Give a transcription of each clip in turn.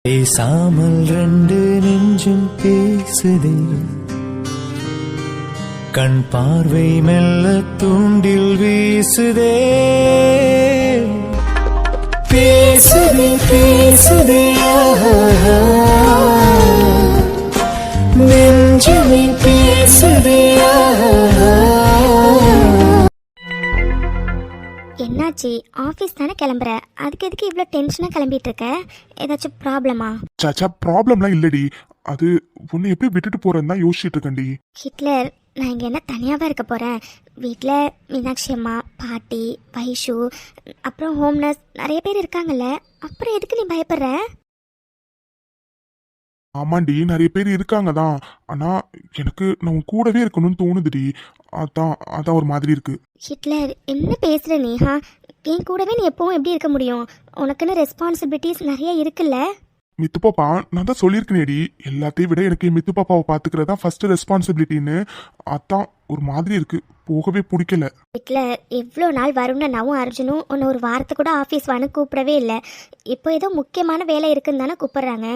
பேசாமல் ரெண்டு நெஞ்சும் பேசுதே, கண் பார்வை மெல்ல தூண்டில் வீசுதே. பேசுதே பேசுதே நெஞ்சுமே பேசுதே. என்னாச்சு? ஆஃபீஸ் தானே கிளம்புற, அதுக்கு எதுக்கு இவ்வளோ டென்ஷனாக கிளம்பிட்டு இருக்க? ஏதாச்சும் ப்ராப்ளமா? சாச்சா ப்ராப்ளம்லாம் இல்லடி, அது உன்னை எப்படி விட்டுட்டு போறேன்னு தான் யோசிச்சுட்டு இருக்கேன்டி. ஹிட்லர், நான் இங்கே என்ன தனியாகவே இருக்க போகிறேன்? வீட்டில் மீனாட்சி அம்மா, பாட்டி, வைஷு, அப்புறம் ஹோம் நர்ஸ் நிறைய பேர் இருக்காங்கல்ல, அப்புறம் எதுக்கு நீ பயப்படுற? ஆமாண்டி, நிறைய பேர் இருக்காங்க தான். ஆனா எனக்கு நான் கூடவே இருக்கணும்னு தோணுதுடி. அதான் ஒரு மாதிரி இருக்கு. ஹிட்லர், என்ன பேசுகிற நீஹா? என் கூடவே நீ எப்பவும் எப்படி இருக்க முடியும்? உனக்குன்னு ரெஸ்பான்சிபிலிட்டிஸ் நிறைய இருக்குல்ல. மித்து பாப்பா, நான் தான் சொல்லியிருக்கேனேடி, எல்லாத்தையும் விட எனக்கு மித்து பாப்பாவை பாத்துக்கிறதா ஃபர்ஸ்ட் ரெஸ்பான்சிபிலிட்டின்னு. அதான் ஒரு மாதிரி இருக்கு, போகவே பிடிக்கல. ஹிட்லர், எவ்வளோ நாள் வரும்னு நானும் அர்ஜுனும் உன்னை ஒரு வாரத்தை கூட ஆஃபீஸ் வான்னு கூப்பிடவே இல்லை. இப்போ ஏதோ முக்கியமான வேலை இருக்குன்னு தானே கூப்பிடுறாங்க.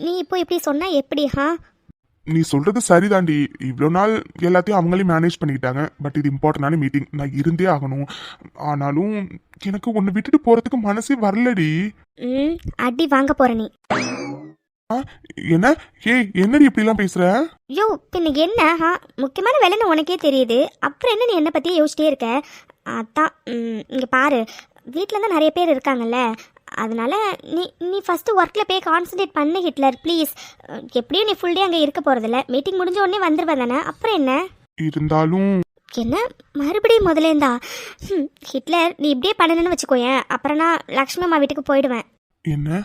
நீ இப்போ இப்படி சொன்னால் எப்படிஹா? நீ சொல்றது சரிதாண்டி, இவ்வளோ நாள் எல்லாத்தையும் அவங்களே மேனேஜ் பண்ணிக்கிட்டாங்க. பட் இது இம்பார்ட்டன்டான மீட்டிங், நான் இருந்தே ஆகணும். ஆனாலும் எனக்கு ஒன்று விட்டுட்டு போறதுக்கு மனசே வரலடி. அடி வாங்க போற நீ. என்ன என்னடி இப்படிலாம் பேசுற? யோ, பின்ன என்ன? முக்கியமான வேலைன்னு உனக்கே தெரியுது, அப்புறம் என்ன நீ என்ன பத்தியே யோசிச்சிட்டே இருக்க? அதான் இங்க பாரு, வீட்டில் தான் நிறைய பேர் இருக்காங்கல்ல, அதனால நீ ஃபஸ்ட்டு ஒர்க்கில் போய் கான்சன்ட்ரேட் பண்ணு ஹிட்லர், ப்ளீஸ். எப்படியும் நீ ஃபுல் டே அங்கே இருக்க போகிறதில்ல, மீட்டிங் முடிஞ்ச உடனே வந்துடுவேன் தானே, அப்புறம் என்ன? இருந்தாலும் என்ன மறுபடியும் முதலேந்தா? ஹிட்லர், நீ இப்படியே பண்ணணும்னு வச்சுக்கோயேன், அப்புறம் நான் லக்ஷ்மி அம்மா வீட்டுக்கு போயிடுவேன். என்ன?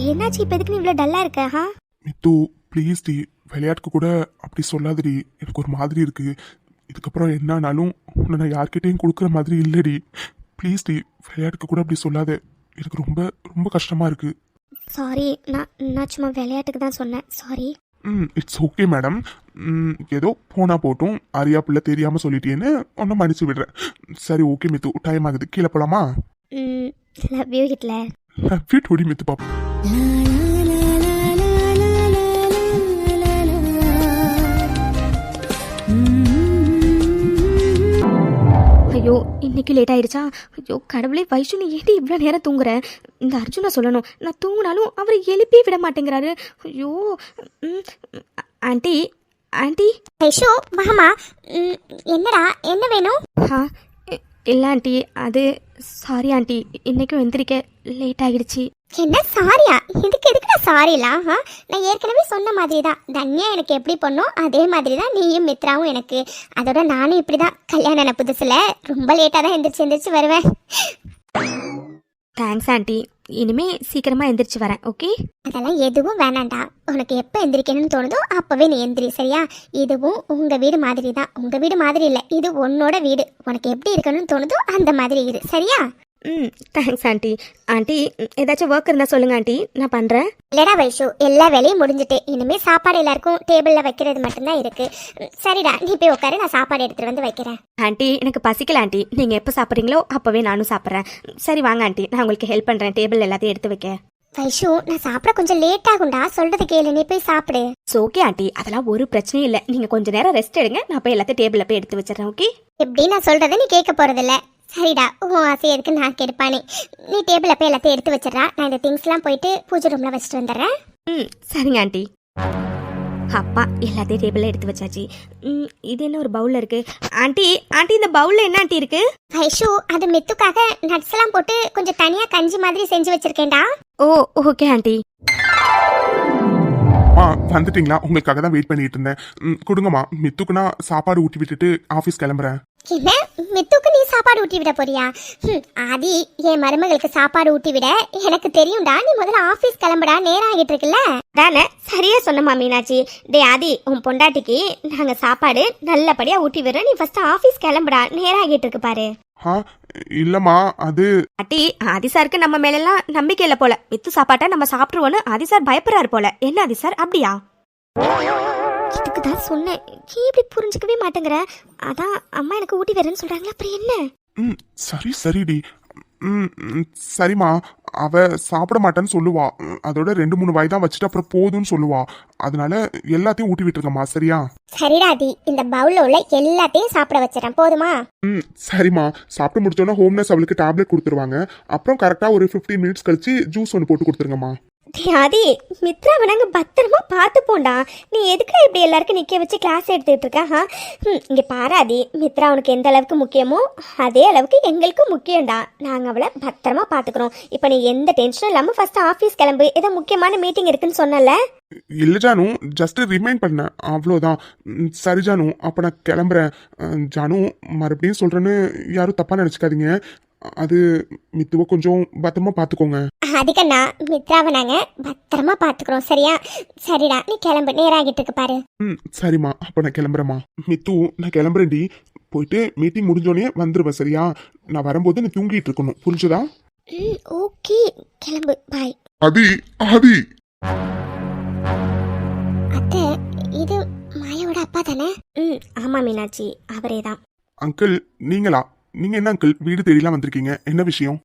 என்னாச்சு இப்போ? எதுக்கு நீ இவ்வளோ டல்லாக இருக்க? மித்து ப்ளீஸ் டி, விளையாட்டுக்கு கூட அப்படி சொல்லாதடி, எனக்கு ஒரு மாதிரி இருக்கு. இதுக்கப்புறம் என்னானாலும் உன்னை நான் யார்கிட்டையும் கொடுக்குற மாதிரி இல்லடி. ப்ளீஸ் டி, விளையாட்டுக்கு கூட அப்படி சொல்லாத, எனக்கு ரொம்ப ரொம்ப கஷ்டமா இருக்கு. சாரி, நான் சும்மா விளையாட்டுக்கு தான் சொன்னேன், சாரி. It's okay madam. ஏதோ போனா போட்டும், அரியா பிள்ளை தெரியாம சொல்லிட்டேன்னு ஒன்னும் மன்னிச்சு விடுறேன். சரி ஓகே மித்து, டைம் ஆகுது, கீழே போலாமா? Love you Hitler. Love you டூடி மித்து பாப்பா. ஐயோ, இன்னைக்கு லேட் ஆயிடுச்சா? ஐயோ கடவுளே, வைஷு நீ ஏடி இவ்வளோ நேரம் தூங்குற? இந்த அர்ஜுனை சொல்லணும், நான் தூங்கினாலும் அவர் எழுப்பி விட மாட்டேங்கிறாரு. ஐயோ. Aunty aunty. வைஷு மாமா, என்னடா, என்ன வேணும்? இல்லை ஆண்டி, அது சாரி ஆண்டி, இன்னைக்கும் எந்திரிக்க லேட் ஆகிடுச்சு. என்ன சாரியா? எதுக்குடா சாரிலாம்? நான் ஏற்கனவே சொன்ன மாதிரி தான், தன்யா எனக்கு எப்படி பண்ணோம் அதே மாதிரி தான் நீயும் மித்ராவும் எனக்கு. அதோட நானும் இப்படி தான் கல்யாணம் புதுசில் ரொம்ப லேட்டாக தான் எந்திரிச்சு வருவேன். தேங்க்ஸ் ஆண்டி, இனிமே சீக்கிரமாக எந்திரிச்சு வரேன், ஓகே? அதெல்லாம் எதுவும் வேணாண்டா, உனக்கு எப்போ எந்திரிக்கணும்னு தோணுதோ அப்போவே நீ எந்திரி, சரியா? இதுவும் உங்கள் வீடு மாதிரி தான், உங்கள் வீடு மாதிரி இல்லை, இது உன்னோட வீடு. உனக்கு எப்படி இருக்கணும்னு தோணுதோ அந்த மாதிரி இரு, சரியா? Thanks aunty. ஆண்டி, ஏதாச்சும் ஒர்க் இருந்தால் சொல்லுங்க ஆண்டி, நான் பண்ணுறேன். இல்லடா வைஷு, எல்லா வேலையும் முடிஞ்சுட்டு இனிமேல் சாப்பாடு எல்லாருக்கும் டேபிளில் வைக்கிறது மட்டும்தான் இருக்கு. சரிடா, நீ போய் உட்காரு, நான் சாப்பாடு எடுத்துகிட்டு வந்து வைக்கிறேன். ஆண்டி, எனக்கு பசிக்கல ஆண்டி, நீங்கள் எப்போ சாப்பிட்றீங்களோ அப்போவே நானும் சாப்பிட்றேன். சரி வாங்க ஆண்டி, நான் உங்களுக்கு ஹெல்ப் பண்ணுறேன் டேபிள் எல்லாத்தையும் எடுத்து வைக்க. வைஷு, நான் சாப்பிட கொஞ்சம் லேட் ஆகும்டா, சொல்றது கேளு, நீ போய் சாப்பிடு. ஓகே ஆண்டி, அதெல்லாம் ஒரு பிரச்சனையும் இல்லை, நீங்கள் கொஞ்சம் நேரம் ரெஸ்ட் எடுங்க, நான் போய் எல்லாத்தையும் டேபிளில் போய் எடுத்து வச்சிடறேன், ஓகே? எப்படி நான் சொல்கிறத நீ கேட்க போகிறதில்ல, சரிடா? உன் ஆசை எதுக்கு நான் கெடுப்பானே. நீ டேபிளில் போய் எல்லாத்தையும் எடுத்து வச்சிடறா, நான் இந்த திங்ஸ்லாம் போயிட்டு பூஜை ரூமில் வச்சுட்டு வந்துடுறேன். சரிங்க ஆண்டி. அப்பா, எல்லாத்தையும் டேபிளில் எடுத்து வச்சாச்சு. இது என்ன ஒரு பவுலில் இருக்கு? ஆண்டி ஆண்டி, இந்த பவுலில் என்ன ஆண்டி இருக்கு? ஐஷு, அது மித்துக்காக நட்ஸ் எல்லாம் போட்டு கொஞ்சம் தனியாக கஞ்சி மாதிரி செஞ்சு வச்சிருக்கேன்டா. ஓ ஓகே ஆண்டி. வந்துட்டீங்களா? உங்களுக்காக தான் வெயிட் பண்ணிட்டு இருந்தேன். கொடுங்கம்மா, மித்துக்கு நான் சாப்பாடு ஊட்டி விட்டுட்டு ஆஃபீஸ் கிளம்புறேன். என்ன, மித்துக்கு நீ சாப்பாடு ஊட்டி விட போறியா? ஆதி, என் மருமகளுக்கு சாப்பாடு ஊட்டி விட எனக்கு தெரியும்டா. நீ முதல்ல ஆஃபீஸ் கிளம்புடா, நேரம் ஆகிட்டு இருக்குல்ல. தானே, சரியா சொன்னமா மீனாட்சி. டே ஆதி, உன் பொண்டாட்டிக்கு நாங்க சாப்பாடு நல்லபடியா ஊட்டி விடுறோம், நீ ஃபர்ஸ்ட் ஆஃபீஸ் கிளம்புடா, நேரம் ஆகிட்டு இருக்கு பாரு. இல்லம்மா, அது அட்டி, ஆதி சாருக்கு நம்ம மேலெல்லாம் நம்பிக்கை இல்லை போல. மித்து சாப்பாட்டை நம்ம சாப்பிடுவோன்னு ஆதி சார் பயப்படுறாரு போல. என்ன ஆதி சார், அப்படியா? இதுக்கு தான் சொன்னேன், இப்படி புரிஞ்சுக்கவே மாட்டேங்கிற. அதான் அம்மா எனக்கு ஊட்டி வரேன்னு சொல்றாங்களா, அப்புறம் என்ன? சரிடி, சரிம்மா, அவ சாப்பிட மாட்டேன்னு சொல்லுவா. அதோட 2-3 வாய் தான் வச்சுட்டு அப்புறம் போதும்னு சொல்லுவா. அதனால எல்லாத்தையும் ஊட்டி விட்டுருக்கம்மா, சரியா? சரிடாதி, இந்த பவுல்ல உள்ள எல்லாத்தையும் சாப்பிட வச்சிடறேன், போதுமா? சரிம்மா. சாப்பிட்டு முடிச்சோன்னா ஹோம்னஸ் அவளுக்கு டேப்லெட் கொடுத்துருவாங்க. அப்புறம் கரெக்டா ஒரு 15 மினிட்ஸ் கழிச்சு ஜூஸ் ஒன்று போட்டு கொடுத்துருங்கம்மா. ஆதி, மித்ராவை நாங்கள் பத்திரமா பார்த்து போண்டா. நீ எதுக்கு இப்படி எல்லாருக்கும் நிற்க வச்சு கிளாஸ் எடுத்துக்கிட்டு இருக்க? இங்கே பாராதி, மித்ரா உனக்கு எந்த அளவுக்கு முக்கியமோ அதே அளவுக்கு எங்களுக்கும் முக்கியம்டா. நாங்கள் அவளை பத்திரமா பார்த்துக்குறோம். இப்போ நீ எந்த டென்ஷனும் இல்லாமல் ஃபர்ஸ்ட் ஆஃபீஸ் கிளம்பு. ஏதோ முக்கியமான மீட்டிங் இருக்குன்னு சொன்னல. இல்லை ஜானு, ஜஸ்ட் ரிமைண்ட் பண்ணேன், அவ்வளோதான். சரி ஜானு, அப்போ நான் கிளம்புறேன். ஜானு, மறுபடியும் சொல்கிறேன்னு யாரும் தப்பாக நினச்சிக்காதீங்க. அது மித்துவை கொஞ்சம் பத்திரமா பார்த்துக்கோங்க. அதுக்கண்ணா, மித்ராவை நாங்கள் பத்திரமா பார்த்துக்குறோம், சரியா? சரிடா, நீ கிளம்பு, நேரம் ஆகிட்டு இருக்கு பாரு. சரிம்மா, அப்போ நான் கிளம்புறேம்மா. மித்து, நான் கிளம்புறேன்டி. போயிட்டு மீட்டிங் முடிஞ்சோடனே வந்துடுவேன், சரியா? நான் வரும்போது நீ தூங்கிட்டு இருக்கணும், புரிஞ்சுதா? ஓகே, கிளம்பு, பாய். ஆதி, ஆதி. அத்தை, இது மாயாவோட அப்பா தானே? ஆமா மீனாட்சி, அவரே தான். அங்கிள், நீங்களா? நீங்க என்ன அங்கிள் வீடு தேடிலாம் வந்திருக்கீங்க? என்ன விஷயம்?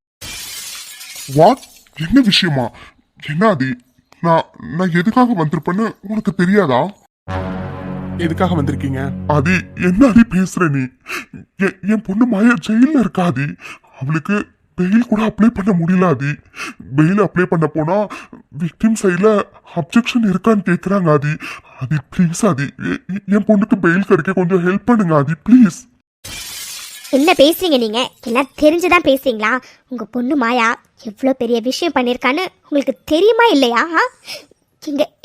வாட்? என்ன விஷயமா? என்ன ஆதி? நான் எதுக்காக வந்திருப்பேன்னு உனக்கு தெரியாதா? எதுக்காக வந்திருக்கீங்க? ஆதி, என்ன ஆதி பேசுற நீ? என் பொண்ணு மாயா ஜெயில இருக்காதி. அவளுக்கு பெயில் கூட அப்ளை பண்ண முடியல ஆதி. பெயில் அப்ளை பண்ண போனா விக்டிம் சைட்ல அப்ஜெக்ஷன் இருக்கான்னு கேக்குறாங்க ஆதி. ஆதி ப்ளீஸ் ஆதி, என் பொண்ணுக்கு பெயில் கிடைக்க கொஞ்சம் ஹெல்ப் பண்ணுங்க ஆதி, ப்ளீஸ். என்ன பேசுறீங்க நீங்க? எல்லாம் தெரிஞ்சுதான் பேசுறீங்களா? உங்க பொண்ணு மாயா எவ்வளோ பெரிய விஷயம் பண்ணியிருக்கான்னு உங்களுக்கு தெரியுமா இல்லையா?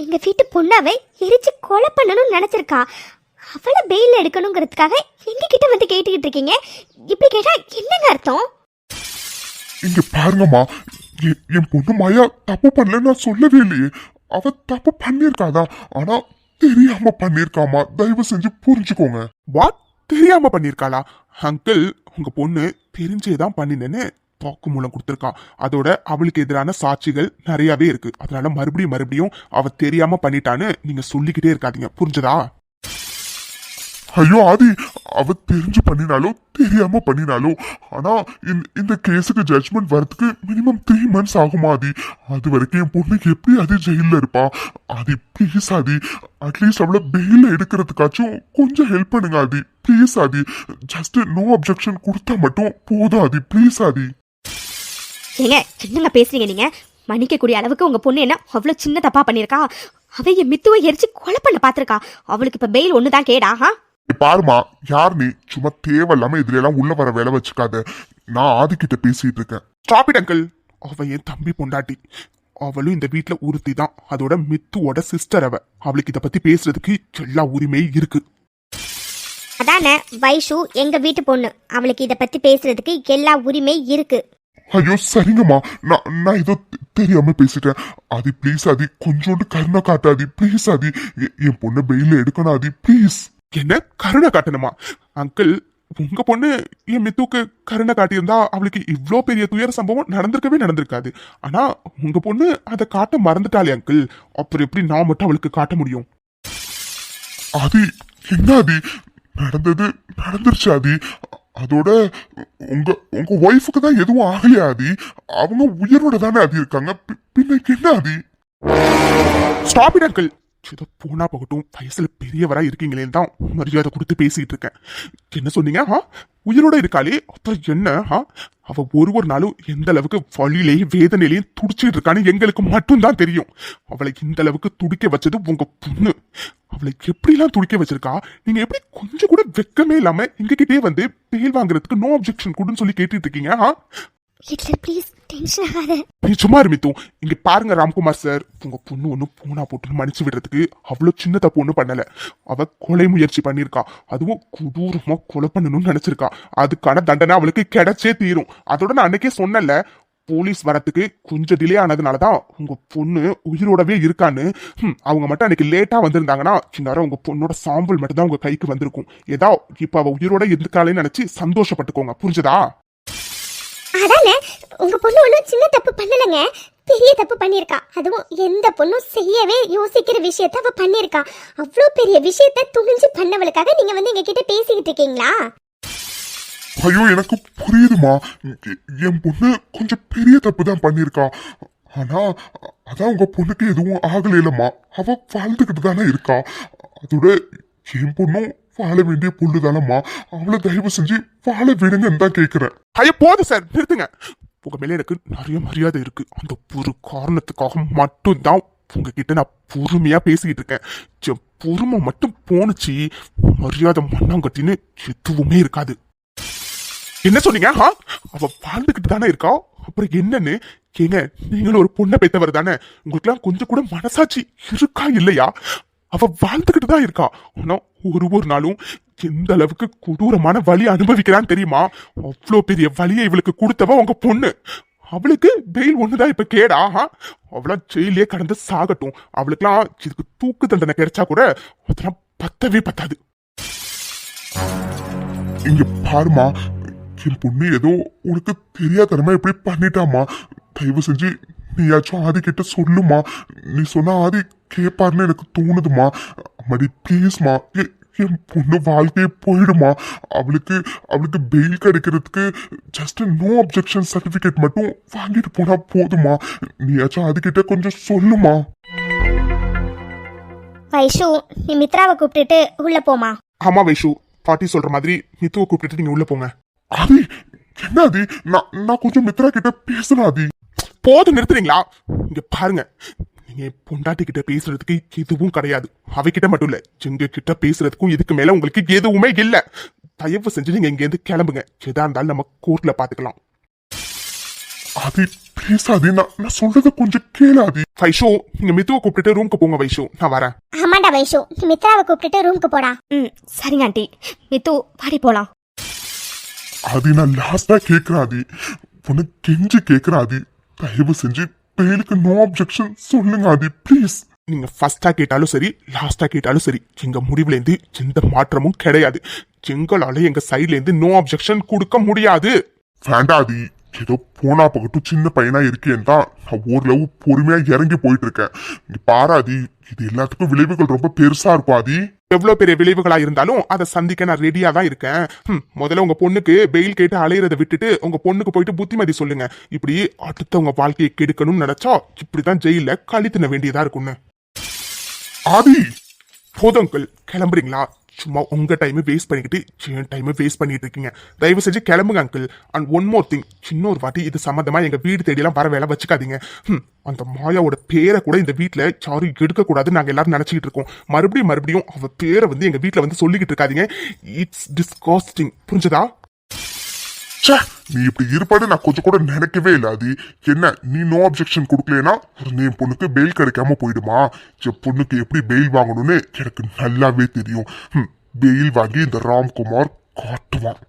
எங்க வீட்டு பொண்ணாவை எரிச்சு கொலை பண்ணணும்னு நினைச்சிருக்கா. அவளை பெயில் எடுக்கணுங்கிறதுக்காக எங்க கிட்ட வந்து கேட்டுக்கிட்டு இருக்கீங்க. இப்படி கேட்டா என்னங்க அர்த்தம்? இங்க பாருங்கம்மா, என் பொண்ணு மாயா தப்பு பண்ணல நான் சொல்லவே இல்லையே. அவ தப்பு பண்ணிருக்காதா, ஆனா தெரியாம பண்ணிருக்காமா. தயவு செஞ்சு புரிஞ்சுக்கோங்க. வாட்? தெரியாம பண்ணிருக்காளா? அங்கிள், உங்க பொண்ணு தெரிஞ்சேதான் பண்ணினேன்னு வாக்குமூலம் கொடுத்துருக்கா. அதோட அவளுக்கு எதிரான சாட்சிகள் நிறையவே இருக்கு. அதனால மறுபடியும் அவ தெரியாம பண்ணிட்டான்னு நீங்க சொல்லிக்கிட்டே இருக்காதீங்க, புரிஞ்சதா? ஐயோ ஆதி, அவ தெரிஞ்சு பண்ணினாலோ தெரியாம பண்ணினாலோ, ஆனா இந்த கேஸுக்கு ஜட்ஜ்மெண்ட் வரதுக்கு மினிமம் 3 months ஆகுமா ஆதி? அது வரைக்கும் என் பொண்ணு எப்படி ஆதி ஜெயில இருப்பா? ஆதி ப்ளீஸ் ஆதி, அட்லீஸ்ட் அவளை பெயில எடுக்கிறதுக்காச்சும் கொஞ்சம் ஹெல்ப் பண்ணுங்க Aadhi, please Aadhi. Just no objection கொடுத்தா மட்டும் போதும் ஆதி, ப்ளீஸ் ஆதி. ஏங்க, என்னங்க பேசுறீங்க நீங்க? மன்னிக்கக்கூடிய அளவுக்கு உங்க பொண்ணு என்ன அவ்வளவு சின்ன தப்பா பண்ணிருக்கா? அவ என் மித்துவை எரிச்சு கொலை பண்ண பாத்திருக்கா. அவளுக்கு இப்ப பெயில் ஒண்ணுதான் கேடா? பாருமா, யார் நீ? சும்மா தேவையில்லாம இதுல எல்லாம் உள்ள வர வேலை வச்சுக்காத. நான் ஆதிக்கிட்ட பேசிட்டு இருக்கேன். Stop it uncle. அவ என் தம்பி பொண்டாட்டி. அவளும் இந்த வீட்டுல உறுத்தி தான். அதோட மித்துவோட சிஸ்டர் அவ. அவளுக்கு இத பத்தி பேசுறதுக்கு எல்லா உரிமையும் இருக்கு. அதானே வைஷு, எங்க வீட்டு பொண்ணு. அவளுக்கு இத பத்தி பேசுறதுக்கு எல்லா உரிமை இருக்கு. ஐயோ சரிங்கம்மா, நான் ஏதோ தெரியாம பேசிட்டேன். ஆதி ப்ளீஸ் ஆதி, கொஞ்சோண்டு கருணை காட்டாதி ப்ளீஸ் ஆதி. என் பொண்ணு பெயில எடுக்கணும் ஆதி, ப்ளீஸ். என்ன கருணை காட்டணுமா? அங்கிள், உங்க பொண்ணு என் மித்துக்கு கருணை காட்டியிருந்தா அவளுக்கு இவ்ளோ பெரிய துயர சம்பவம் நடந்திருக்காது. ஆனா உங்க பொண்ணு அதை காட்ட மறந்துட்டாளே அங்கிள். அப்புறம் எப்படி நான் மட்டும் அவளுக்கு காட்ட முடியும்? ஆதி, என்ன ஆதி? நடந்துருச்சு ஆதி. அதோட உங்க ஒய்ஃபுக்கு தான் எதுவும் ஆகலையா ஆதி? அவங்க உயிரோட தானே ஆதி இருக்காங்க. பின்ன என்ன ஆதி? Stop it uncle. ஏதோ போனா போகட்டும், வயசுல பெரியவரா இருக்கீங்களேன்னு தான் மரியாதை கொடுத்து பேசிட்டு இருக்கேன். என்ன சொன்னீங்க? உயிரோட இருக்காளே, அப்புறம் என்ன? அவ ஒரு நாளும் எந்த அளவுக்கு வழியிலையும் வேதனையிலையும் துடிச்சிட்டு இருக்கான்னு எங்களுக்கு மட்டும்தான் தெரியும். அவளை இந்த அளவுக்கு துடிக்க வச்சது உங்க பொண்ணு. அவளை எப்படிலாம் துடிக்க வச்சிருக்கா? நீங்க எப்படி கொஞ்சம் கூட வெக்கமே இல்லாம எங்ககிட்டயே வந்து பெயில் வாங்குறதுக்கு நோ அப்ஜெக்ஷன் கொடுன்னு சொல்லி கேட்டுட்டு இருக்கீங்க? ப்ளீஸ் டென்ஷன் ஆகாத. நீ சும்மா இருமித்து. இங்க பாருங்க ராம்குமார் சார், உங்க பொண்ணு ஒன்னும் பூனா போட்டுன்னு மன்னிச்சு விடுறதுக்கு அவ்வளவு சின்ன தப்பு ஒன்றும் பண்ணல. அவ கொலை முயற்சி பண்ணிருக்கா. அதுவும் கொடூரமா கொலை பண்ணணும்னு நினைச்சிருக்கா. அதுக்கான தண்டனை அவளுக்கு கிடைச்சே தீரும். அதோட நான் அன்னைக்கே சொன்னல, போலீஸ் வரத்துக்கு கொஞ்சம் டிலே ஆனதுனாலதான் உங்க பொண்ணு உயிரோடவே இருக்கான்னு. அவங்க மட்டும் அன்னைக்கு லேட்டா வந்திருந்தாங்கன்னா இந்நேரம் உங்க பொண்ணோட சாம்பல் மட்டும் தான் உங்க கைக்கு வந்திருக்கும். ஏதா இப்ப அவ உயிரோட இருக்காளேன்னு நினைச்சு சந்தோஷப்பட்டுக்கோங்க, புரிஞ்சதா? அதானே, உங்க பொண்ணு ஒன்றும் சின்ன தப்பு பண்ணலங்க, பெரிய தப்பு பண்ணியிருக்கா. அதுவும் எந்த பொண்ணும் செய்யவே யோசிக்கிற விஷயத்த அவ பண்ணியிருக்கா. அவ்வளோ பெரிய விஷயத்த துணிஞ்சு பண்ணவளுக்காக நீங்க வந்து எங்க கிட்ட பேசிக்கிட்டு இருக்கீங்களா? ஐயோ எனக்கு புரியுதுமா. என் பொண்ணு கொஞ்சம் பெரிய தப்பு தான் பண்ணிருக்கா. ஆனா அதான் உங்க பொண்ணுக்கு எதுவும் ஆகல இல்லம்மா. அவ வாழ்ந்துகிட்டு தானே இருக்கா. அதோட என் பொண்ணும் வாழ வேண்டிய பொண்ணு தானம்மா. அவளை தயவு செஞ்சு வாழ விடுங்கன்னு தான் கேக்குறேன். ஐயா போதும் சார், நிறுத்துங்க. உங்க மேல எனக்கு நிறைய மரியாதை இருக்கு. அந்த ஒரு காரணத்துக்காக மட்டும்தான் உங்ககிட்ட நான் பொறுமையா பேசிக்கிட்டு இருக்கேன். என் பொறுமை மட்டும் போனுச்சு, மரியாதை மண்ணாங்கட்டின்னு எதுவுமே இருக்காது. என்ன சொன்னீங்க? அவ வாழ்ந்துகிட்டு தானே இருக்கா, அப்புறம் என்னன்னு? ஏங்க, நீங்களும் ஒரு பொண்ணை பெத்தவர் தானே, உங்களுக்குலாம் கொஞ்சம் கூட மனசாட்சி இருக்கா இல்லையா? அவ வாழ்ந்துகிட்டு தான் இருக்கா. ஆனா ஒரு நாளும் எந்த அளவுக்கு கொடூரமான வலி அனுபவிக்கிறான்னு தெரியுமா? அவ்வளோ பெரிய வலியை இவளுக்கு கொடுத்தவ உங்க பொண்ணு. அவளுக்கு பெயில் ஒண்ணுதான் இப்ப கேடா. அவளாம் ஜெயிலே கடந்து சாகட்டும். அவளுக்குலாம் இதுக்கு தூக்கு தண்டனை கிடைச்சா கூட அதெல்லாம் பத்தவே பத்தாது. இங்க பாருமா, என் பொண்ணு ஏதோ உனக்கு தெரியாதனமா எப்படி பண்ணிட்டாமா. தயவு செஞ்சு நீயாச்சும் ஆதி கிட்ட சொல்லுமா. நீ சொன்னா ஆதி கேப்பாருன்னு எனக்கு தோணுதுமா. மடி ப்ளீஸ்மா, என் பொண்ணு வாழ்க்கையே போயிடுமா. அவளுக்கு பெயில் கிடைக்கிறதுக்கு ஜஸ்ட் நோ அப்ஜெக்ஷன் சர்டிபிகேட் மட்டும் வாங்கிட்டு போனா போதுமா. நீயாச்சும் ஆதி கிட்ட கொஞ்சம் சொல்லுமா. வைஷு, நீ மித்ராவை கூப்பிட்டுட்டு உள்ள போமா. ஆமா வைஷு, பாட்டி சொல்ற மாதிரி மித்துவை கூப்பிட்டுட்டு நீங்க உள்ள போங்க. ஆதி என்ன ஆதி, நான் கொஞ்சம் மித்ரா கிட்ட பேசணும். ஆதி போது, நிறுத்துறீங்களா? இங்க பாருங்க, நீங்க பொண்டாட்டி கிட்ட பேசுறதுக்கு எதுவும் கிடையாது. அவகிட்ட மட்டும் இல்ல, எங்க கிட்ட பேசுறதுக்கும் இதுக்கு மேல உங்களுக்கு எதுவுமே இல்ல. தயவு செஞ்சு நீங்க இங்க இருந்து கிளம்புங்க. எதா இருந்தாலும் நம்ம கோர்ட்ல பாத்துக்கலாம். ஆதி ப்ளீஸ் ஆதி, நான் சொல்றத கொஞ்சம் கேளாதி. வைஷு, நீங்க மித்துவை கூப்பிட்டுட்டு ரூம்க்கு போங்க. வைஷு, நான் வரேன். ஆமாண்டா வைஷு, நீ மித்ராவை கூப்பிட்டுட்டு ரூம்க்கு போடா. சரிங்க ஆண்டி. மித்து வாடி போலாம். ஆதி நான் லாஸ்டா கேக்குறேன் ஆதி, உனக்கு கெஞ்சி கேக்குறேன் ஆதி, தயவு செஞ்சு பெயிலுக்கு நோ அப்ஜெக்ஷன் சொல்லுங்க ஆதி ப்ளீஸ். நீங்க ஃபர்ஸ்டா கேட்டாலும் சரி, லாஸ்டா கேட்டாலும் சரி, எங்க முடிவுல இருந்து எந்த மாற்றமும் கிடையாது. எங்களால எங்க சைட்ல இருந்து நோ அப்ஜெக்ஷன் கொடுக்க முடியாது. வேண்டாதி, ஏதோ போனா பக்கட்டும் சின்ன பையனா இருக்கேன் தான் நான் ஓரளவு பொறுமையா இறங்கி போயிட்டு இருக்கேன். இங்க பாராதி, இது எல்லாத்துக்கும் விளைவுகள் ரொம்ப பெருசா இருக்கும் ஆதி. எவ்வளவு பெரிய விளைவுகளா இருந்தாலும் அதை சந்திக்க நான் ரெடியா தான் இருக்கேன். முதல்ல உங்க பொண்ணுக்கு பெயில் கேட்டு அலையறதை விட்டுட்டு உங்க பொண்ணுக்கு போயிட்டு புத்திமதி சொல்லுங்க. இப்படி அடுத்தவங்க வாழ்க்கையை கெடுக்கணும்னு நினைச்சா இப்படிதான் ஜெயில கழி தின்ன வேண்டியதா இருக்கும்னு. ஆதி போதங்கள் கிளம்புறீங்களா? சும்மா உங்க டைம் வேஸ்ட் பண்ணிக்கிட்டு என் டைம் வேஸ்ட் பண்ணிட்டு இருக்கீங்க. தயவு செஞ்சு கிளம்புங்க uncle. And one more thing, இன்னொரு வாட்டி இது சம்பந்தமா எங்க வீடு தேடியெல்லாம் வர வேலை வச்சுக்காதீங்க. அந்த மாயாவோட பேரை கூட இந்த வீட்டுல யாரும் எடுக்க கூடாதுன்னு நாங்க எல்லாரும் நினைச்சுக்கிட்டு இருக்கோம். மறுபடியும் அவ பேரை வந்து எங்க வீட்டுல வந்து சொல்லிக்கிட்டு இருக்காதீங்க. இட்ஸ் டிஸ்காஸ்டிங், புரிஞ்சதா? நீ இப்படி இருப்பாடு நான் கொஞ்சம் கூட நினைக்கவே இல்ல. அது என்ன, நீ நோ அப்ஜெக்ஷன் கொடுக்கலனா என் பொண்ணுக்கு பெயில் கிடைக்காம போயிடுமா? என் பொண்ணுக்கு எப்படி பெயில் வாங்கணும்னு எனக்கு நல்லாவே தெரியும். பெயில் வாங்கி இந்த ராம்குமார் காட்டுவான்,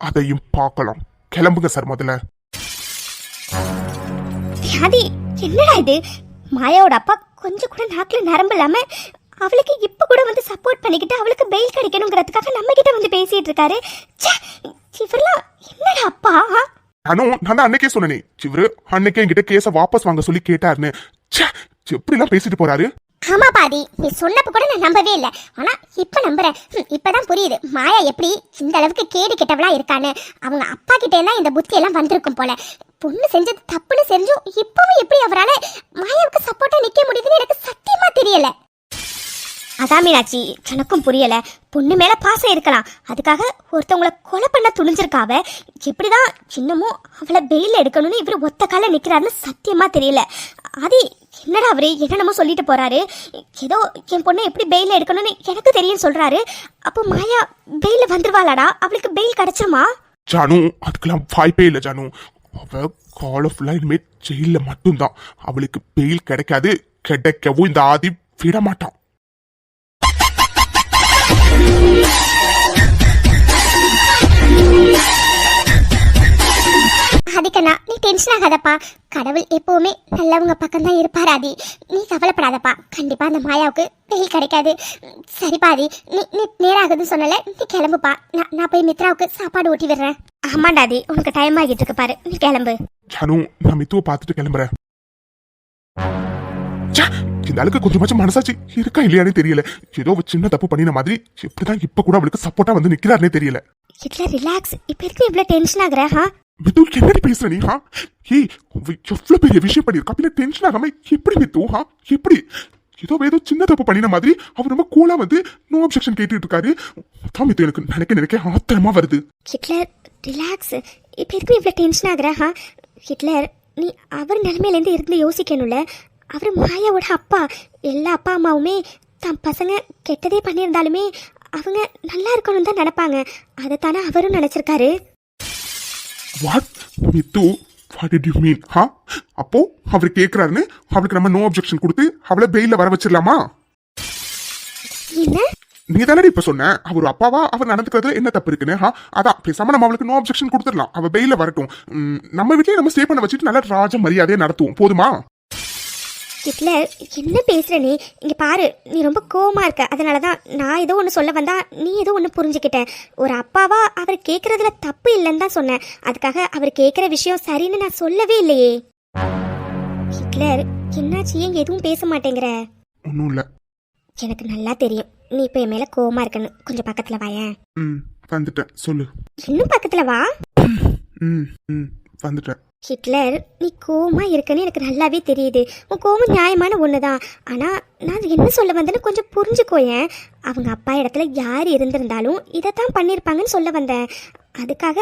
அதையும் பார்க்கலாம். கிளம்புங்க சார் முதல்ல. ஆதி, என்னடா இது? மாயாவோட அப்பா கொஞ்சம் கூட நாக்குல நரம்பு இல்லாம அவளுக்கு இப்ப கூட வந்து சப்போர்ட் பண்ணிக்கிட்டு அவளுக்கு பெயில் கிடைக்கணுங்கிறதுக்காக நம்ம கிட்ட வந்து பேசிட்டு இருக்காரு. இவரெல்லாம் என்னடா அப்பா? நான் தான் அன்னைக்கே சொன்னேன், இவரு அன்னைக்கே என்கிட்ட கேஸ வாபஸ் வாங்க சொல்லி கேட்டாருன்னு. எப்படி எல்லாம் பேசிட்டு போறாரு. ஆமா பாதி, நீ சொன்னப்ப கூட நான் நம்பவே இல்லை. ஆனா இப்ப நம்புறேன். இப்பதான் புரியுது மாயா எப்படி இந்த அளவுக்கு கேடு கெட்டவளா இருக்கான்னு. அவங்க அப்பா கிட்ட எல்லாம் இந்த புத்தி எல்லாம் வந்திருக்கும் போல. பொண்ணு செஞ்சது தப்புன்னு செஞ்சும் இப்பவும் எப்படி அவரால மாயாவுக்கு சப்போர்ட்டா நிக்க முடியுதுன்னு எனக்கு சத்தியமா தெரியல. அதான் மீனாட்சி, எனக்கும் புரியல. பொண்ணு மேல பாசம் இருக்கலாம், அதுக்காக ஒருத்தவங்களை கொலை பண்ண துணிஞ்சிருக்காவ. எப்படிதான் சின்னமும் அவளை பெயில் எடுக்கணும்னு இவரு ஒத்த கால நிக்கிறாருன்னு சத்தியமா தெரியல. அது என்னடா அவரு என்னென்னமோ சொல்லிட்டு போறாரு. ஏதோ என் பொண்ணை எப்படி பெயில் எடுக்கணும்னு எனக்கு தெரியும் சொல்றாரு. அப்போ மாயா பெயில வந்துருவாளாடா? அவளுக்கு பெயில் கிடைச்சிருமா? ஜானு, அதுக்கெல்லாம் வாய்ப்பே இல்லை ஜானு. அவ கால ஃபுல்லா இனிமே ஜெயில மட்டும்தான். அவளுக்கு பெயில் கிடைக்காது, கிடைக்கவும் இந்த ஆதி விட மாட்டான். அதுக்கண்ணா நீ டென்ஷன் ஆகாதப்பா. கடவுள் எப்பவுமே நல்லவங்க பக்கம் தான் இருப்பார். ஆதி, நீ கவலைப்படாதப்பா. கண்டிப்பா அந்த மாயாவுக்கு பெயில் கிடைக்காது. சரிப்பா ஆதி, நீ நேரம் ஆகுதுன்னு சொன்னல, நீ கிளம்புப்பா. நான் போய் மித்ராவுக்கு சாப்பாடு ஊட்டி விடுறேன். ஆமாண்டா ஆதி, உனக்கு டைம் ஆகிட்டு இருக்கு பாரு, நீ கிளம்பு. ஜானு, நான் மித்துவை பார்த்துட்டு கிளம்புறேன். இந்த ஆளுக்கு கொஞ்சமாச்சும் மனசாச்சு இருக்கா இல்லையானே தெரியல. ஏதோ ஒரு சின்ன தப்பு பண்ணின மாதிரி எப்படிதான் இப்ப கூட அவளுக்கு சப்போர்ட்டா வந்து நிக்கிறாருனே தெரியல. Hitler relax. இப்போ எதுக்கு இவ்வளோ டென்ஷன் ஆகுற? மித்து என்னடி பேசுற நீ? ஏய் எவ்வளவு பெரிய விஷயம் பண்ணிருக்கா, பின்ன டென்ஷன் ஆகாம எப்படி மித்து? எப்படி ஏதோ சின்ன தப்பு பண்ணின மாதிரி அவர் ரொம்ப கூலா வந்து நோ அப்ஜெக்ஷன் கேட்டுட்டு இருக்காரு. தான் மித்து எனக்கு நினைக்க ஆத்திரமா வருது. Hitler relax. இப்போ எதுக்கு இவ்வளோ டென்ஷன் ஆகுற? ஹிட்லர் நீ அவர் நிலைமையிலேருந்து இருந்து யோசிக்கணும்ல. அவர் மாயாவோட அப்பா. எல்லா அப்பா அம்மாவுமே தன் பசங்க கெட்டதே பண்ணியிருந்தாலுமே அவங்க நல்லா இருக்கணும்னு தான் நினைப்பாங்க. அதைத்தானே அவரும் நினைச்சிருக்காரு. What Mithu, what did you mean? அப்போ அவர் கேக்குறாருன்னு அவளுக்கு நம்ம நோ அப்ஜெக்ஷன் கொடுத்து அவளை பெயில வர வச்சிடலாமா? என்ன நீ தானே இப்ப சொன்ன அவர் அப்பாவா அவர் நடந்துக்கிறதுல என்ன தப்பு இருக்குன்னு? அதான் பேசாம நம்ம அவளுக்கு நோ அப்ஜெக்ஷன் கொடுத்துடலாம், அவ பெயில வரட்டும். நம்ம வீட்லயே நம்ம ஸ்டே பண்ண வச்சுட்டு நல்ல ராஜ மரியாதையை நடத்துவோம், போதுமா? ஹிட்லர் என்ன பேசுற நீ? இங்க பாரு, நீ ரொம்ப கோவமா இருக்க. அதனாலதான் நான் ஏதோ ஒன்று சொல்ல வந்தா நீ ஏதோ ஒன்று புரிஞ்சுக்கிட்ட. ஒரு அப்பாவா அவர் கேட்கறதுல தப்பு இல்லைன்னு தான் சொன்னேன். அதுக்காக அவர் கேட்குற விஷயம் சரின்னு நான் சொல்லவே இல்லையே. ஹிட்லர் என்னாச்சு, ஏன் எதுவும் பேச மாட்டேங்கிற? ஒன்னும் இல்ல. எனக்கு நல்லா தெரியும் நீ இப்போ என் மேல கோவமா இருக்கன்னு. கொஞ்சம் பக்கத்துல வாயேன். வந்துட்டேன், சொல்லு. இன்னும் பக்கத்துல வா. வந்துட்டேன். ஹிட்லர் நீ கோவமா இருக்கன்னு எனக்கு நல்லாவே தெரியுது. உன் கோவம் நியாயமான ஒண்ணுதான். ஆனா நான் என்ன சொல்ல வந்தேன்னு கொஞ்சம் புரிஞ்சுக்கோயேன். அவங்க அப்பா இடத்துல யார் இருந்திருந்தாலும் இதைத்தான் பண்ணியிருப்பாங்கன்னு சொல்ல வந்தேன். அதுக்காக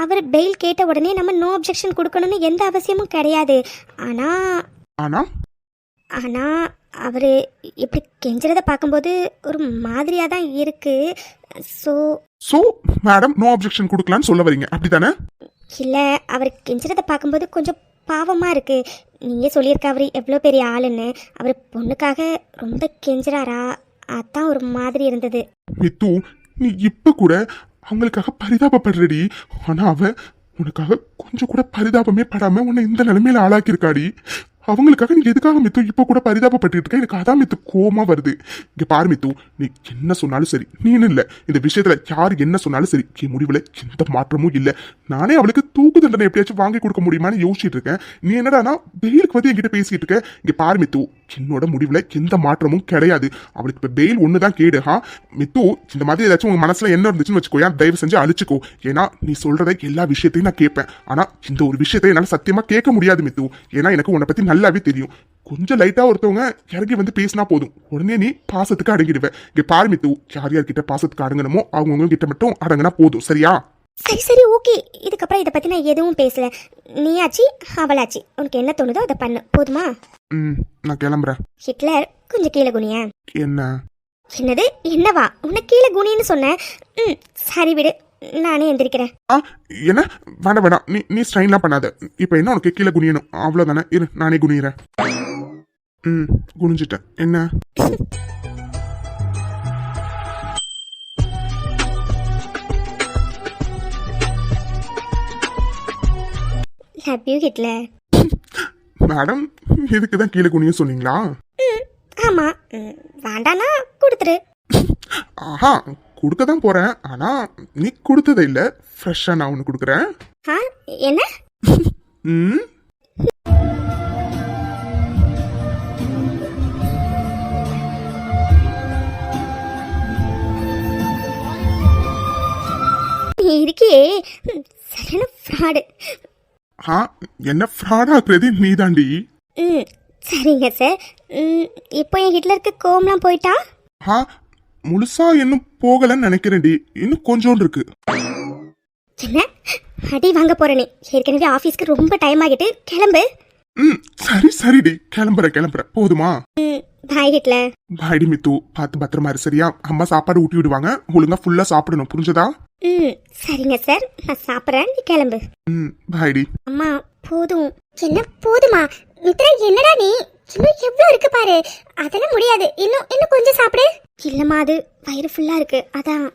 அவர் பெயில் கேட்ட உடனே நம்ம நோ அப்ஜெக்ஷன் கொடுக்கணும்னு எந்த அவசியமும் கிடையாது. ஆனா ஆனா ஆனா அவர் இப்படி கெஞ்சுறத பார்க்கும்போது ஒரு மாதிரியா தான் இருக்கு. ஸோ மேடம் நோ அப்ஜெக்ஷன் கொடுக்கலான்னு சொல்ல வரீங்க, அப்படித்தானே? இல்லை, அவர் கெஞ்சுறத பார்க்கும்போது கொஞ்சம் பாவமாக இருக்கு. நீங்கள் சொல்லியிருக்க அவர் எவ்வளோ பெரிய ஆளுன்னு. அவர் பொண்ணுக்காக ரொம்ப கெஞ்சுறாரா, அதான் ஒரு மாதிரி இருந்தது. மித்து நீ இப்ப கூட அவங்களுக்காக பரிதாபப்படுறடி. ஆனா அவ உனக்காக கொஞ்சம் கூட பரிதாபமே படாம உன்னை இந்த நிலைமையில ஆளாக்கியிருக்காடி. அவங்களுக்காக நீ எதுக்காக மித்து இப்ப கூட பரிதாபப்பட்டு இருக்க? எனக்கு அதான் மித்து கோவமா வருது. இங்க பாரு மித்து, நீ என்ன சொன்னாலும் சரி, நீனு இல்ல இந்த விஷயத்துல யார் என்ன சொன்னாலும் சரி, என் முடிவுல எந்த மாற்றமும் இல்ல. நானே அவளுக்கு தூக்கு தண்டனை எப்படியாச்சும் வாங்கி கொடுக்க முடியுமான்னு யோசிச்சுட்டு இருக்கேன். நீ என்னடானா பெயிலுக்கு வந்து என்கிட்ட பேசிட்டு இருக்க. இங்க பாரு மித்து, என்னோட முடிவுல எந்த மாற்றமும் கிடையாது. அவளுக்கு இப்ப பெயில் ஒண்ணுதான் கேடு. மித்து இந்த மாதிரி ஏதாச்சும் உங்க மனசுல என்ன இருந்துச்சுன்னு வச்சுக்கோ, தயவு செஞ்சு அழிச்சுக்கோ. ஏன்னா நீ சொல்றத எல்லா விஷயத்தையும் நான் கேட்பேன். ஆனா இந்த ஒரு விஷயத்தை என்னால சத்தியமா கேட்க முடியாது மித்து. ஏன்னா எனக்கு உன்னை பத்தி நல்லாவே தெரியும். கொஞ்சம் லைட்டா ஒருத்தவங்க இறங்கி வந்து பேசினா போதும், உடனே நீ பாசத்துக்கு அடங்கிடுவேன். இங்க பாரு மித்து, யார் யார்கிட்ட பாசத்துக்கு அடங்கணுமோ அவங்கவுங்க கிட்ட மட்டும் அடங்கினா போதும், சரியா? சரி ஓகே. இதுக்கப்புறம் இதை பத்தி நான் எதுவும் பேசல. நீயாச்சு அவளாச்சு, உனக்கு என்ன தோணுதோ அதை பண்ணு, போதுமா? நான் கிளம்புறேன். ஹிட்லர் கொஞ்சம் கீழே குனிய. என்னது என்னவா? உனக்கு கீழே குனின்னு சொன்னேன். சரி விடு, நானே எந்திரிக்கிறேன். என்ன வேண்டாம், நீ ஸ்ட்ரைன்லாம் பண்ணாத. இப்ப என்ன உனக்கு கீழே குனியணும் அவ்வளவுதானே? இரு நானே குனிகிறேன். குனிஞ்சிட்டேன். என்ன லவ் யூ ஹிட்லர். மேடம் இதுக்குதான் கீழே குனிய சொன்னீங்களா? ஆமா, வேண்டானா கொடுத்துரு. ஆஹா, கொடுக்கதான் போறேன். ஆனா நீ கொடுத்ததே இல்ல, ஃப்ரெஷ்ஷா நான் ஒன்னு கொடுக்குறேன். என்ன? நீ இருக்கியே சரியான ஃப்ராடு. என்ன ஃப்ராட் ஆக்குறது நீ தாண்டி. சரிங்க சார். இப்போ என் ஹிட்லருக்கு கோவம்லாம் போயிட்டா? முழுசா இன்னும் போகலன்னு நினைக்கிறேன்டி, இன்னும் கொஞ்சோண்டு இருக்கு. என்ன அடி வாங்க போறேனே? ஏற்கனவே ஆபீஸ்க்கு ரொம்ப டைம் ஆகிட்டு, கிளம்பு. சரிடி, கிளம்புறேன், போதுமா? பாய் ஹிட்லர். பாய்டி மித்து, பார்த்து பத்திரமா இரு, சரியா? அம்மா சாப்பாடு ஊட்டி விடுவாங்க, ஒழுங்கா ஃபுல்லா சாப்பிடணும், புரிஞ்சதா? சரிங்க சார், நான் சாப்பிட்றேன், நீ கிளம்பு. பாய்டி. அம்மா போதும். என்ன போதுமா? மித்ரா என்னடா நீ? இன்னும் எவ்வளவு இருக்கு பாரு. அதெல்லாம் முடியாது, இன்னும் கொஞ்சம் சாப்பிடு. இல்லம்மா, அது வயிறு ஃபுல்லா இருக்கு, அதான்.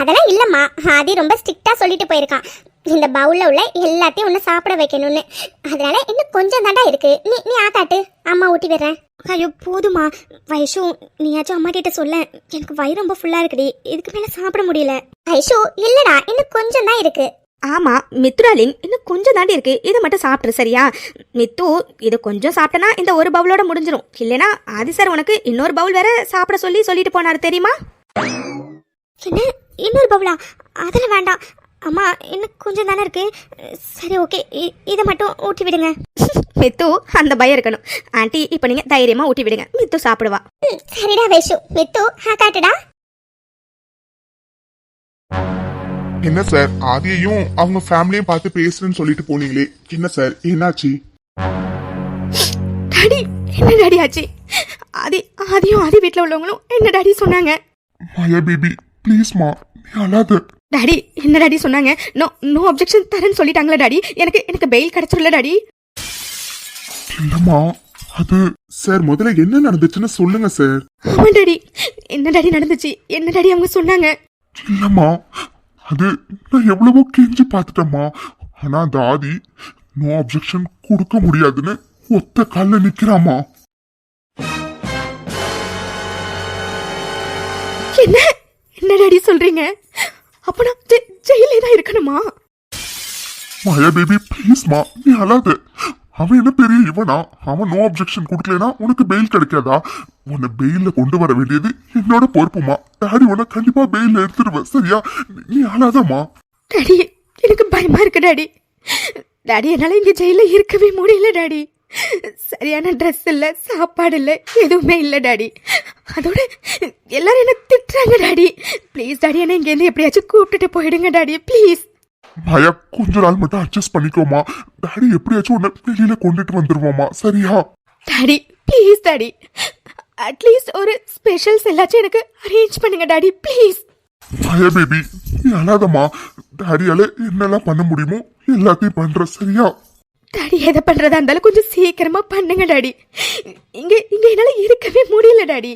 அதெல்லாம் இல்லம்மா, ஆதி ரொம்ப ஸ்ட்ரிக்டா சொல்லிட்டு போயிருக்கான், இந்த பவுல்ல உள்ள எல்லாத்தையும் ஒன்று சாப்பிட வைக்கணும்னு. அதனால இன்னும் கொஞ்சம் தாண்டா இருக்கு. நீ ஆத்தாட்டு, அம்மா ஊட்டி விடுறேன். ஐயோ போதுமா. வயசு நீயாச்சும் அம்மா கிட்ட சொல்ல, எனக்கு வயிறு ரொம்ப ஃபுல்லா இருக்குடி, இதுக்கு மேல சாப்பிட முடியல. வயசு இல்லடா, இன்னும் கொஞ்சம் தான் இருக்கு. ஆமா மித்ராலிங் இன்னும் கொஞ்சம் தாண்டி இருக்கு, இதை மட்டும் சாப்பிட்ரு சரியா? மித்து இது கொஞ்சம் சாப்பிட்டனா இந்த ஒரு பவுலோட முடிஞ்சிடும். இல்லைனா ஆதி சார் உனக்கு இன்னொரு பவுல் வேற சாப்பிட சொல்லிட்டு போனாரு தெரியுமா? என்ன இன்னொரு பவுலா? அதெல்லாம் வேண்டாம் அம்மா, இன்னும் கொஞ்சம் தானே இருக்கு. சரி ஓகே, இதை மட்டும் ஊட்டி விடுங்க. மித்து அந்த பயம் இருக்கணும். ஆண்டி இப்போ நீங்க தைரியமா ஊட்டி விடுங்க, மித்து சாப்பிடுவா. சரிடா வைஷு, மித்து காட்டுடா. என்ன சார், ஆதியையும் அவங்க ஃபேமிலியும் பார்த்து பேசுறேன்னு சொல்லிட்டு போனீங்களே, என்ன சார் என்னாச்சு? டாடி என்ன டாடி ஆச்சு? ஆதியும் ஆதி வீட்டில் உள்ளவங்களும் என்ன டாடி சொன்னாங்க? மாயா பேபி ப்ளீஸ்மா, நீ அழாத. டாடி என்ன டாடி சொன்னாங்க? நோ அப்ஜெக்ஷன் தரேன்னு சொல்லிட்டாங்களா டாடி? எனக்கு பெயில் கிடைச்சிடல டாடி. இல்லம்மா, அது சார் முதல்ல என்ன நடந்துச்சுன்னு சொல்லுங்க சார். ஆமா டாடி, என்ன டாடி நடந்துச்சு? என்ன டாடி அவங்க சொன்னாங்க? இல்லம்மா, அது நான் எவ்வளவோ கெஞ்சி பார்த்துட்டேம்மா. ஆனா அந்த ஆதி நோ அப்ஜெக்ஷன் கொடுக்க முடியாதுன்னு ஒத்த கால்ல நிக்கிறாமா. என்ன டாடி சொல்றீங்க? அப்ப நான் ஜெயிலே தான் இருக்கணுமா? மாயா பேபி ப்ளீஸ்மா, நீ அழாத. அவன் என்ன பெரிய இவனா? அவன் நோ அப்ஜெக்ஷன் கொடுக்கலனா உனக்கு பெயில் கிடைக்காதா? உன்னை பெயில கொண்டு வர வேண்டியது என்னோட பொறுப்புமா. டாடி உன்னை கண்டிப்பா பெயில எடுத்துருவேன் சரியா? நீ அழாதம்மா. டாடி எனக்கு பயமா இருக்கு டாடி. டாடி என்னால இங்க ஜெயில இருக்கவே முடியல டாடி. சரியான ட்ரெஸ் இல்ல, சாப்பாடு இல்ல, எதுவுமே இல்ல டாடி. அதோட எல்லாரும் என்ன திட்டுறாங்க டாடி. ப்ளீஸ் டாடி என்ன இங்க இருந்து எப்படியாச்சும் கூப்பிட்டுட்டு போயிடுங்க டாடி ப்ளீஸ். மாயா கொஞ்ச நாள் மட்டும் அட்ஜஸ்ட் பண்ணிக்கோமா. டாடி எப்படியாச்சும் உன்னை வெளியில கொண்டுட்டு வந்துருவோமா சரியா? டாடி ப்ளீஸ் டாடி, அட்லீஸ்ட் ஒரு ஸ்பெஷல்ஸ் எல்லாச்சும் எனக்கு அரேஞ்ச் பண்ணுங்க டாடி ப்ளீஸ். மாயா பேபி நீ அழாதம்மா. டாடியால என்னெல்லாம் பண்ண முடியுமோ எல்லாத்தையும் பண்ற சரியா? டாடி எதை பண்றதா இருந்தாலும் கொஞ்சம் சீக்கிரமா பண்ணுங்க டாடி. இங்க என்னால இருக்கவே முடியல டாடி.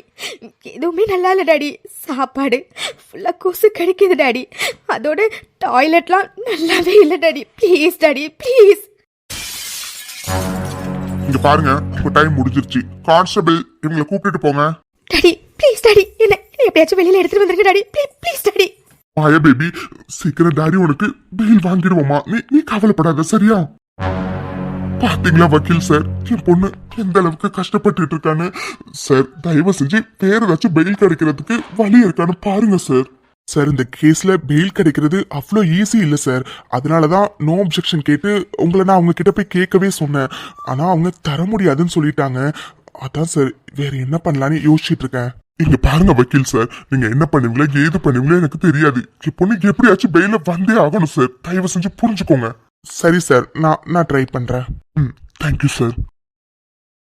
எதுவுமே நல்லா இல்ல டாடி. சாப்பாடு ஃபுல்லா கொசு கிடைக்குது டாடி. அதோட டாய்லெட்லாம் நல்லாவே இல்ல டாடி. Please daddy please. இங்க பாருங்க, உங்க டைம் முடிஞ்சிருச்சு. கான்ஸ்டபிள் இவங்களை கூப்பிட்டுட்டு போங்க. டாடி ப்ளீஸ் டாடி, என்ன எப்படியாச்சும் வெளியில எடுத்துட்டு வந்துருங்க daddy please daddy. Maya baby சீக்கிரம் டாடி உனக்கு பெயில் வாங்கிடுவோமா. நீ கவலைப்படாத சரியா? பாத்தீங்களா வக்கீல் சார், என் பொண்ணு எந்த அளவுக்கு கஷ்டப்பட்டு இருக்கான்னு. சார் தயவு செஞ்சு வேற ஏதாச்சும் பெயில் கிடைக்கிறதுக்கு வழி இருக்கான்னு பாருங்க சார். சார் இந்த கேஸ்ல பெயில் கிடைக்கிறது அவ்வளோ ஈஸி இல்லை சார். அதனாலதான் நோ அப்ஜெக்ஷன் கேட்டு உங்களை நான் அவங்க கிட்ட போய் கேட்கவே சொன்னேன். ஆனா அவங்க தர முடியாதுன்னு சொல்லிட்டாங்க. அதான் சார் வேற என்ன பண்ணலான்னு யோசிச்சுட்டு இருக்கேன். இங்க பாருங்க வக்கீல் சார், நீங்க என்ன பண்ணுவீங்களோ ஏது பண்ணுவீங்களோ எனக்கு தெரியாது. என் பொண்ணுக்கு எப்படியாச்சும் பெயில வந்தே ஆகணும் சார். தயவு செஞ்சு புரிஞ்சுக்கோங்க. சரி சார், நான் ட்ரை பண்றேன். Thank you sir.